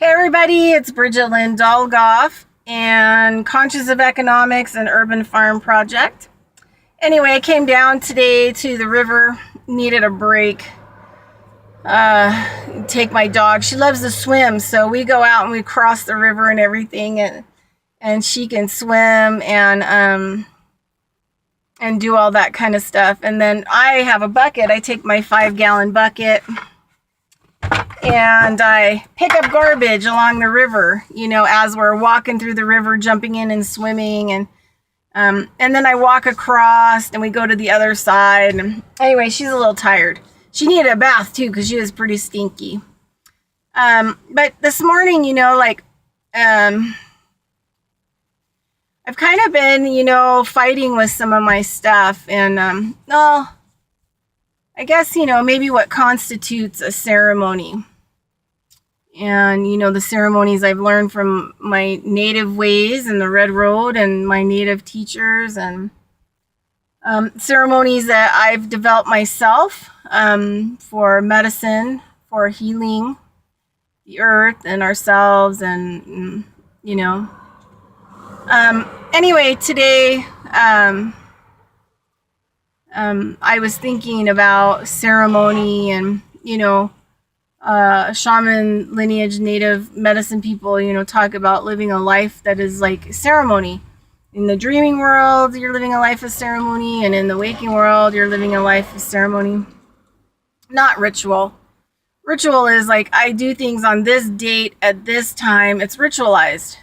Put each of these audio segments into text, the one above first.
Hey everybody, it's Bridget Lynn Dolgoff and Conscious of Economics and Urban Farm Project. Anyway, I came down today to the river, needed a break. Take my dog. She loves to swim, so we go out and we cross the river and everything, and she can swim and do all that kind of stuff. And then I have a bucket. I take my 5-gallon bucket and I pick up garbage along the river, as we're walking through the river, jumping in and swimming. And then I walk across and we go to the other side. And anyway, she's a little tired. She needed a bath too because she was pretty stinky. But this morning, I've kind of been, fighting with some of my stuff. And, I guess, maybe what constitutes a ceremony. And, the ceremonies I've learned from my native ways and the Red Road and my native teachers, and ceremonies that I've developed myself for medicine, for healing the earth and ourselves. And, anyway, today I was thinking about ceremony and, shaman lineage, native medicine people, talk about living a life that is like ceremony. In the dreaming world, you're living a life of ceremony, and in the waking world, you're living a life of ceremony. Not ritual. Ritual is like, I do things on this date at this time. It's ritualized.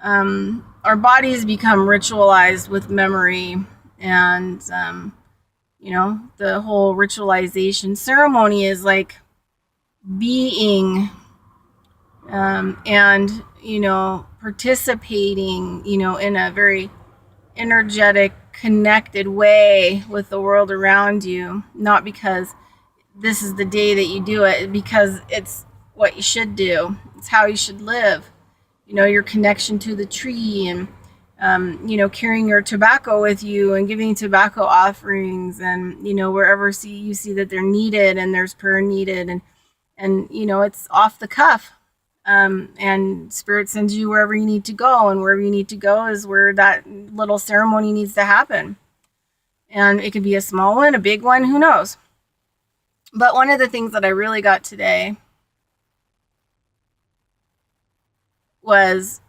Our bodies become ritualized with memory and, the whole ritualization. Ceremony is like being and participating in a very energetic, connected way with the world around you, not because this is the day that you do it, because it's what you should do. It's how you should live. Your connection to the tree, and carrying your tobacco with you and giving tobacco offerings, and wherever you see that they're needed and there's prayer needed, and it's off the cuff, and Spirit sends you wherever you need to go, and wherever you need to go is where that little ceremony needs to happen. And it could be a small one, a big one, who knows. But one of the things that I really got today was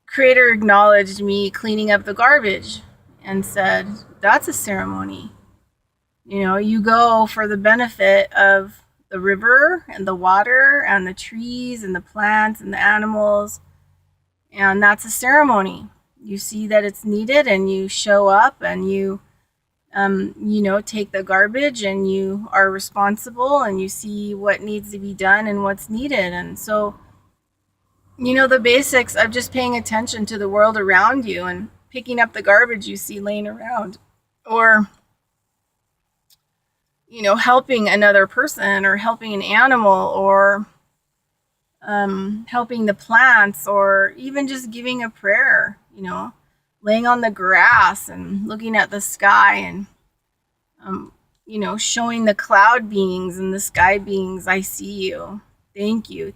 Creator acknowledged me cleaning up the garbage and said, that's a ceremony. You go for the benefit of the river and the water and the trees and the plants and the animals. And that's a ceremony. You see that it's needed, and you show up, and you, take the garbage, and you are responsible, and you see what needs to be done and what's needed. And so, the basics of just paying attention to the world around you and picking up the garbage you see laying around, or helping another person, or helping an animal, or helping the plants, or even just giving a prayer, laying on the grass and looking at the sky, and showing the cloud beings and the sky beings, I see you. Thank you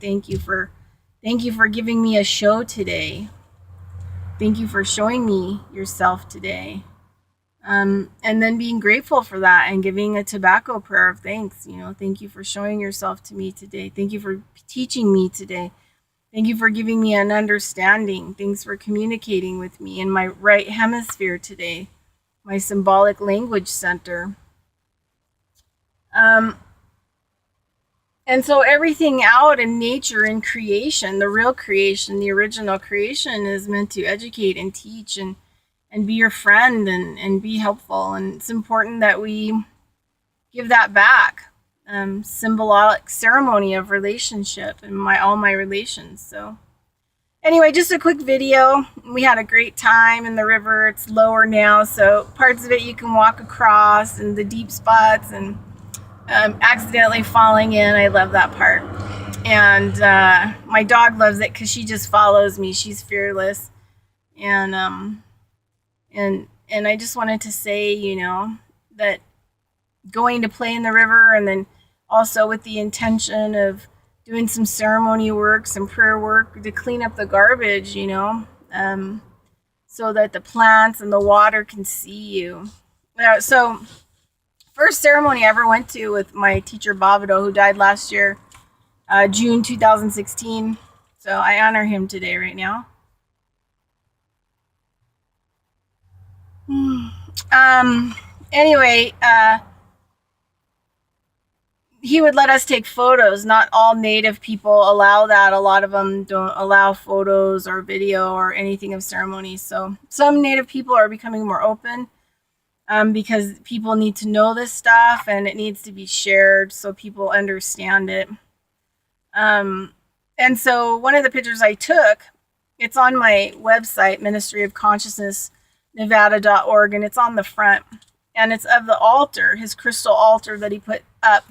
for giving me a show today. Thank you for showing me yourself today. And then being grateful for that and giving a tobacco prayer of thanks. Thank you for showing yourself to me today. Thank you for teaching me today. Thank you for giving me an understanding. Thanks for communicating with me in my right hemisphere today, my symbolic language center. And so everything out in nature and creation, the real creation, the original creation, is meant to educate and teach and be your friend and be helpful. And it's important that we give that back. Symbolic ceremony of relationship and all my relations. So anyway, just a quick video. We had a great time in the river. It's lower now, so parts of it you can walk across, and the deep spots, and accidentally falling in. I love that part. And my dog loves it because she just follows me. She's fearless. And I just wanted to say, that going to play in the river, and then also with the intention of doing some ceremony work, some prayer work to clean up the garbage, so that the plants and the water can see you. So first ceremony I ever went to with my teacher Bavado, who died last year, June 2016. So I honor him today, right now. Um. Anyway, he would let us take photos. Not all Native people allow that. A lot of them don't allow photos or video or anything of ceremonies. So some Native people are becoming more open, because people need to know this stuff and it needs to be shared so people understand it. And so one of the pictures I took, it's on my website, Ministry of Consciousness, Nevada.org, and it's on the front. And it's of the altar, his crystal altar that he put up.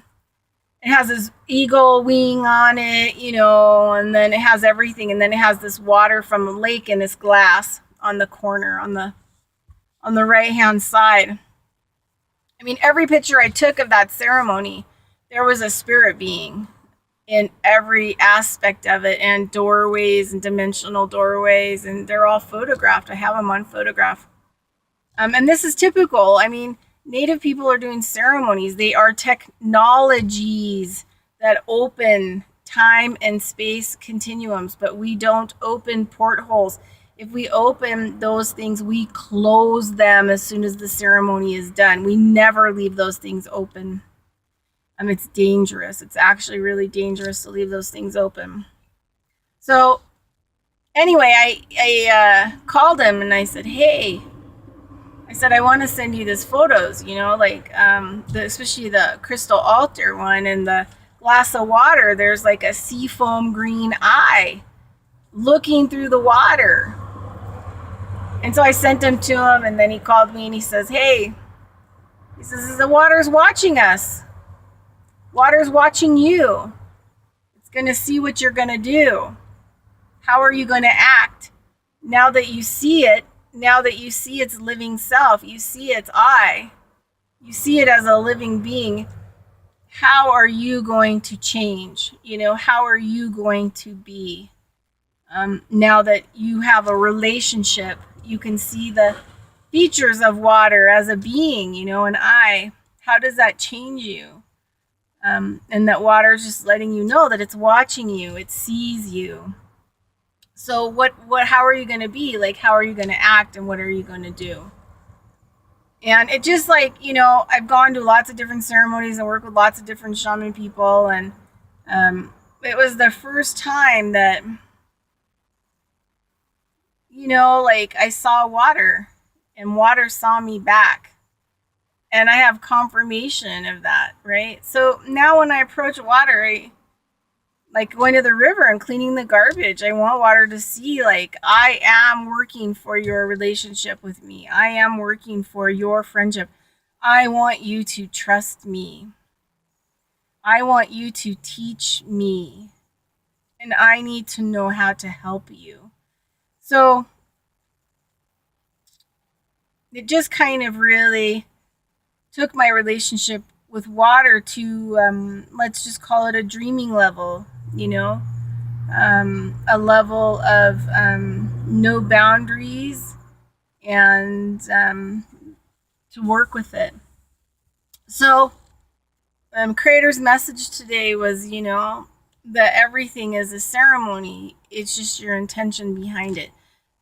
It has his eagle wing on it, and then it has everything. And then it has this water from a lake in this glass on the corner, on the right-hand side. I mean, every picture I took of that ceremony, there was a spirit being in every aspect of it, and doorways and dimensional doorways, and they're all photographed. I have them on photograph. And this is typical. I mean, Native people are doing ceremonies. They are technologies that open time and space continuums, but we don't open portholes. If we open those things, we close them as soon as the ceremony is done. We never leave those things open. It's dangerous. It's actually really dangerous to leave those things open. So anyway, I called him and I said, hey, I want to send you these photos, especially the crystal altar one and the glass of water. There's like a seafoam green eye looking through the water. And so I sent them to him, and then he called me and he says, hey, the water's watching us. Water's watching you. It's going to see what you're going to do. How are you going to act? Now that you see it, now that you see its living self, you see its eye, you see it as a living being, how are you going to change? How are you going to be? Now that you have a relationship, you can see the features of water as a being, an eye. How does that change you? And that water is just letting you know that it's watching you, it sees you. So how are you going to be? Like, how are you going to act, and what are you going to do? And it just I've gone to lots of different ceremonies and worked with lots of different shaman people. And it was the first time that, I saw water and water saw me back. And I have confirmation of that, right? So now when I approach water, like going to the river and cleaning the garbage, I want water to see, I am working for your relationship with me. I am working for your friendship. I want you to trust me. I want you to teach me. And I need to know how to help you. So it just kind of really took my relationship with water to, let's just call it a dreaming level. A level of no boundaries, and to work with it. So Creator's message today was, that everything is a ceremony. It's just your intention behind it.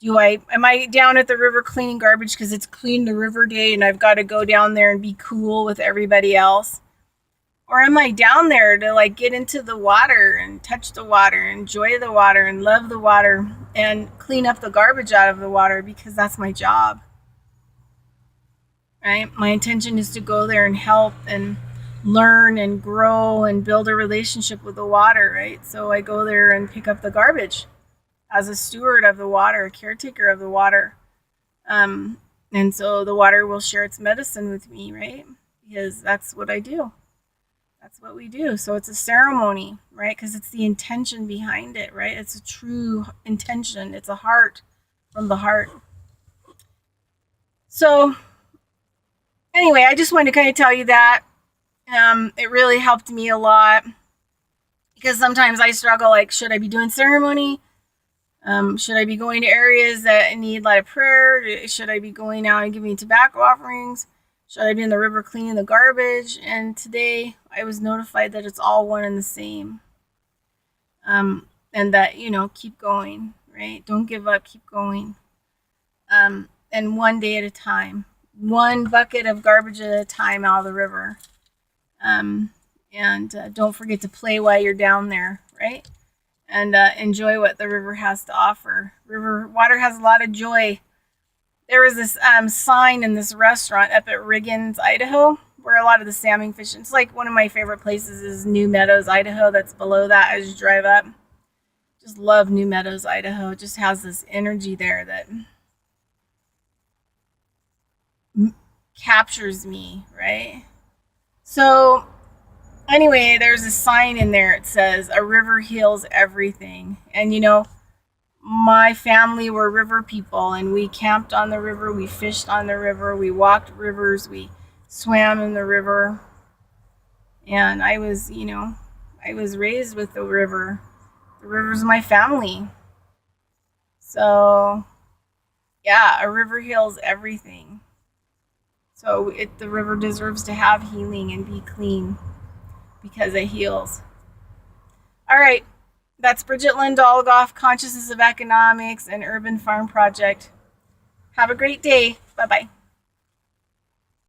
Am I down at the river cleaning garbage because it's Clean the River Day and I've got to go down there and be cool with everybody else? Or am I down there to get into the water and touch the water, enjoy the water and love the water and clean up the garbage out of the water, because that's my job, right? My intention is to go there and help and learn and grow and build a relationship with the water, right? So I go there and pick up the garbage as a steward of the water, a caretaker of the water. And so the water will share its medicine with me, right? Because that's what I do. That's what we do. So it's a ceremony, right? Because it's the intention behind it, right? It's a true intention. It's a heart from the heart. So anyway, I just wanted to kind of tell you that. It really helped me a lot, Because sometimes I struggle, like, should I be doing ceremony? Should I be going to areas that need a lot of prayer? Should I be going out and giving tobacco offerings? Should I be in the river cleaning the garbage? And today I was notified that it's all one and the same. And that, keep going, right? Don't give up, keep going. And one day at a time, one bucket of garbage at a time out of the river. And don't forget to play while you're down there, right? And enjoy what the river has to offer. River water has a lot of joy. There was this sign in this restaurant up at Riggins, Idaho, where a lot of the salmon fishing. It's like one of my favorite places is New Meadows, Idaho. That's below that as you drive up. Just love New Meadows, Idaho. It just has this energy there that captures me, right? So anyway, there's a sign in there. It says, "A river heals everything." And my family were river people, and we camped on the river, we fished on the river, we walked rivers, we swam in the river. And I was raised with the river. The river's my family. So, yeah, a river heals everything. So the river deserves to have healing and be clean because it heals. All right. That's Bridget Lynn Dolgoff, Consciousness of Economics and Urban Farm Project. Have a great day. Bye-bye.